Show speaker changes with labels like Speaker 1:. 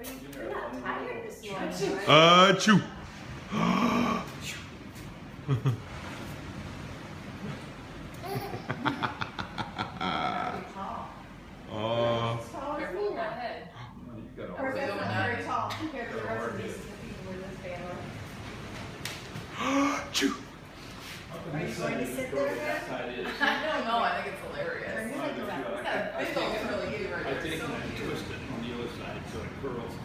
Speaker 1: You're not tired this morning,
Speaker 2: Achoo.
Speaker 1: Careful of that head.
Speaker 3: We're very tall compared to the rest of these people in this family.
Speaker 2: Achoo.
Speaker 1: Are you going to sit there again?
Speaker 3: I don't know, I think it's hilarious.
Speaker 1: Or you're gonna go out?
Speaker 3: It's got a big old curly hair right
Speaker 4: I
Speaker 3: there.
Speaker 4: take
Speaker 3: So
Speaker 4: and I
Speaker 3: cute.
Speaker 4: twist it on the other side so it curls.